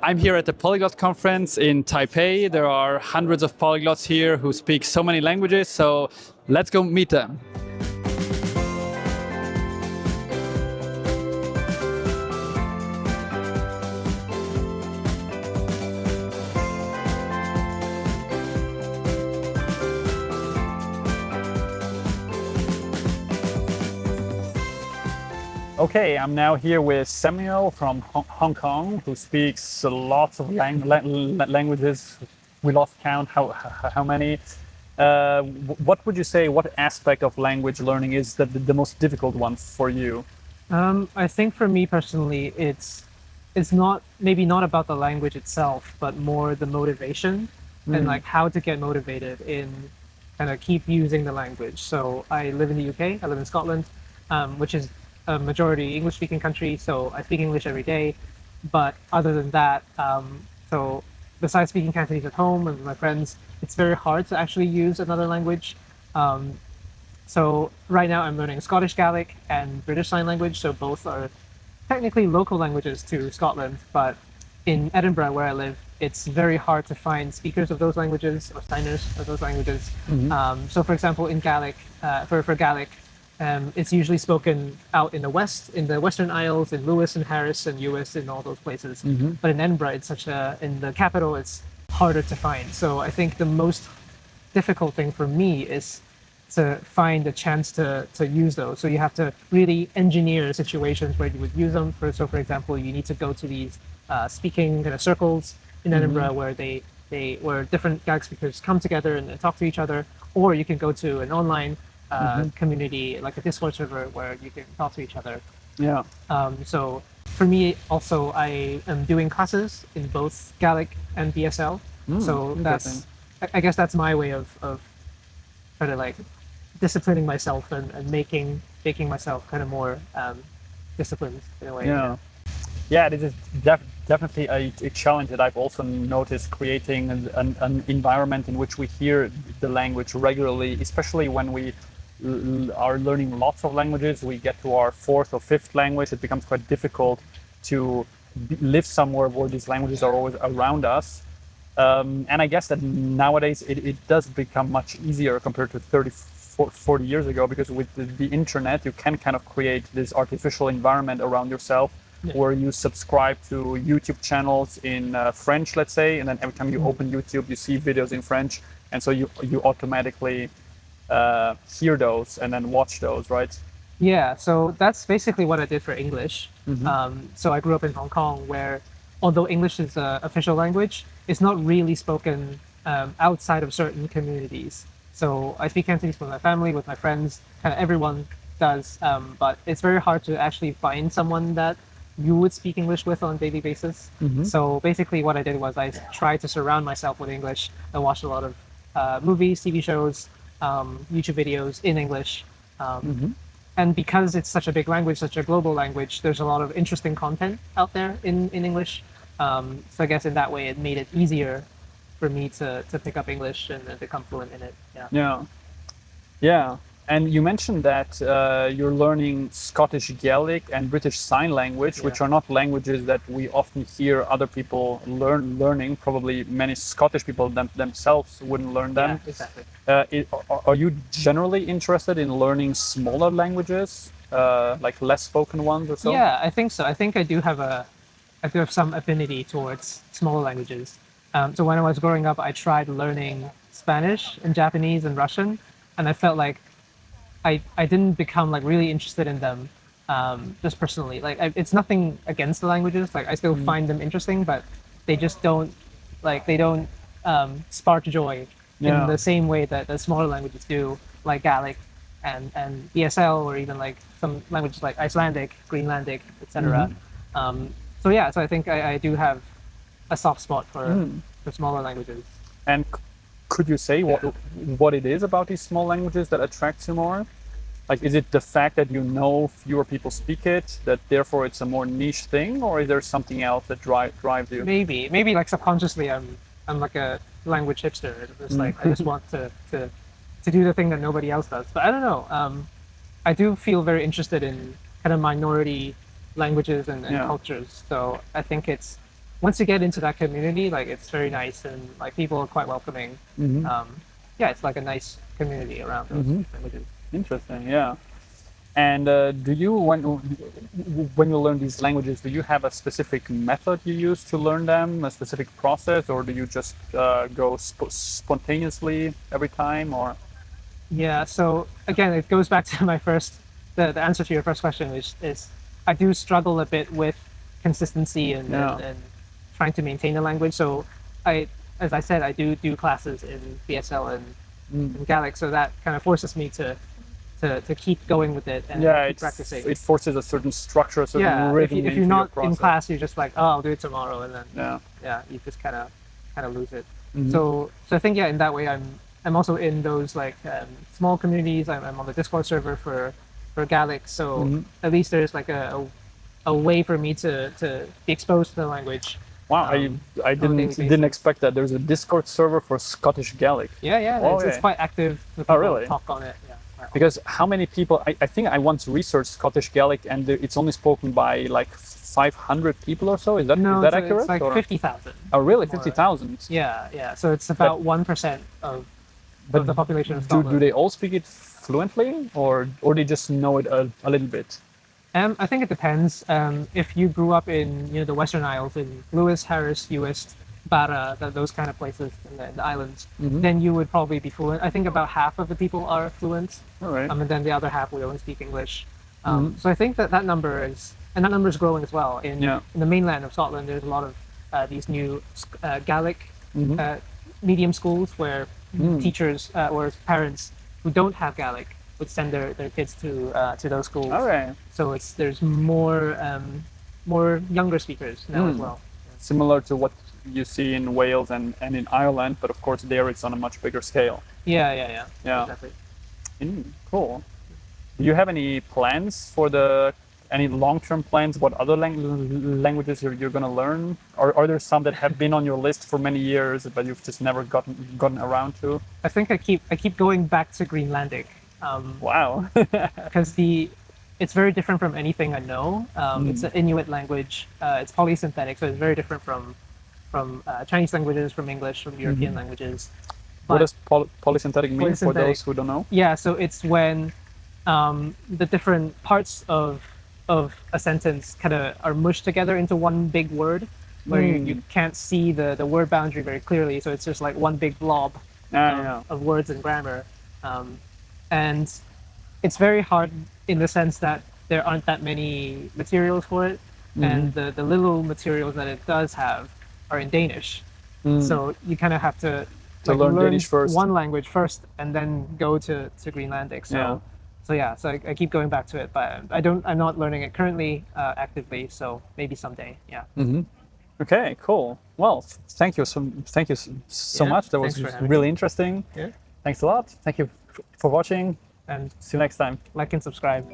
I'm here at the Polyglot conference in Taipei. There are hundreds of polyglots here who speak so many languages, so let's go meet them. Okay, I'm now here with Samuel from Hong Kong, who speaks lots of languages. We lost count how many. What would you say, what aspect of language learning is the most difficult one for you? I think for me personally, it's not maybe not about the language itself, but more the motivation and like how to get motivated in kind of keep using the language. So I live in the UK, I live in Scotland, which is a majority English-speaking country, so I speak English every day. But other than that, so besides speaking Cantonese at home and with my friends, it's very hard to actually use another language. So right now I'm learning Scottish Gaelic and British Sign Language, so both are technically local languages to Scotland, but in Edinburgh where I live, it's very hard to find speakers of those languages or signers of those languages. So for example, in Gaelic, for Gaelic, it's usually spoken out in the west, in the Western Isles, in Lewis and Harris and Uist, in all those places. But in Edinburgh, it's in the capital, it's harder to find. So I think the most difficult thing for me is to find a chance to use those. So you have to really engineer situations where you would use them. So for example, you need to go to these speaking kind of circles in Edinburgh where different Gaelic speakers come together and talk to each other, or you can go to an online community like a Discord server where you can talk to each other. Yeah. So for me also, I am doing classes in both Gaelic and BSL. So I guess that's my way of kind of like disciplining myself and making myself kind of more disciplined in a way. Yeah, this is definitely a challenge that I've also noticed, creating an environment in which we hear the language regularly, especially when we are learning lots of languages. We get to our fourth or fifth language, it becomes quite difficult to live somewhere where these languages are always around us. And I guess that nowadays it does become much easier compared to 40 years ago, because with the internet you can kind of create this artificial environment around yourself where you subscribe to YouTube channels in French, let's say, and then every time you open YouTube you see videos in French, and so you automatically hear those and then watch those, right? Yeah, so that's basically what I did for English. So I grew up in Hong Kong, where although English is an official language, it's not really spoken outside of certain communities. So I speak Cantonese with my family, with my friends, kind of everyone does, but it's very hard to actually find someone that you would speak English with on a daily basis. So basically what I did was I tried to surround myself with English. I watched a lot of movies, TV shows, YouTube videos in English. And because it's such a big language, such a global language, there's a lot of interesting content out there in English. So I guess in that way, it made it easier for me to pick up English and become fluent in it. Yeah. And you mentioned that you're learning Scottish Gaelic and British Sign Language, which are not languages that we often hear other people learning. Probably many Scottish people themselves wouldn't learn them. Yeah, exactly. Are you generally interested in learning smaller languages, like less spoken ones or so? Yeah, I think so. I think I do have some affinity towards smaller languages. So when I was growing up, I tried learning Spanish and Japanese and Russian, and I felt like I didn't become like really interested in them, just personally. Like it's nothing against the languages. Like I still find them interesting, but they just don't spark joy in the same way that the smaller languages do, like Gaelic and BSL, or even like some languages like Icelandic, Greenlandic, etc. So I think I do have a soft spot for smaller languages. And could you say what it is about these small languages that attracts you more? Like, is it the fact that you know fewer people speak it, that therefore it's a more niche thing, or is there something else that drives you? Maybe like subconsciously I'm like a language hipster. It's like I just want to do the thing that nobody else does. But I don't know. I do feel very interested in kind of minority languages and cultures. So I think it's once you get into that community, like it's very nice and like people are quite welcoming. Yeah, it's like a nice community around those languages. Interesting. Yeah. And do you, when you learn these languages, do you have a specific method you use to learn them, a specific process, or do you just go spontaneously every time, or? Yeah, so again, it goes back to my the answer to your first question, which is I do struggle a bit with consistency and trying to maintain the language. So as I said, I do classes in BSL and in Gaelic, so that kind of forces me to keep going with it and keep practicing. It forces a certain structure, a certain Yeah, rhythm if you're not in process. class, you're just like, oh, I'll do it tomorrow, and then you just kind of lose it. So I think in that way, I'm also in those like small communities. I'm on the Discord server for Gaelic, so at least there's like a way for me to be exposed to the language. Wow, I didn't expect that. There's a Discord server for Scottish Gaelic. Yeah, it's quite active. Oh, really? Talk on it. Yeah. Because how many people? I think I once researched Scottish Gaelic, and it's only spoken by like 500 people or so. Is that accurate? It's like 50,000. Oh, really? 50,000? Yeah. So it's about 1% of the population of Scotland. Do they all speak it fluently, or they just know it a little bit? I think it depends. If you grew up in the Western Isles, in Lewis, Harris, Uist, Barra, those kind of places in the islands, then you would probably be fluent. I think about half of the people are fluent, all right. And then the other half would only speak English. So I think that number is growing as well. In the mainland of Scotland, there's a lot of these new Gaelic medium schools where teachers or parents who don't have Gaelic would send their kids to those schools. All right. So there's more younger speakers now as well. Similar to what you see in Wales and in Ireland, but of course there it's on a much bigger scale. Yeah. Exactly. Cool. Do you have any plans for any long-term plans? What other languages you're going to learn? Or are there some that have been on your list for many years, but you've just never gotten around to? I think I keep going back to Greenlandic. Wow. Because it's very different from anything I know. It's an Inuit language. It's polysynthetic, so it's very different from Chinese languages, from English, from European languages. What does polysynthetic mean for those who don't know? Yeah, so it's when the different parts of a sentence kind of are mushed together into one big word, where you can't see the word boundary very clearly. So it's just like one big blob of words and grammar. And it's very hard in the sense that there aren't that many materials for it, and the little materials that it does have are in Danish. So you kind of have to learn Danish first, one language first, and then go to Greenlandic. So I keep going back to it, but I'm not learning it currently actively. So maybe someday. Yeah. Okay, cool. Well, thank you so much. That was really interesting. Yeah. Thanks a lot. Thank you for watching, and see you next time. Like and subscribe.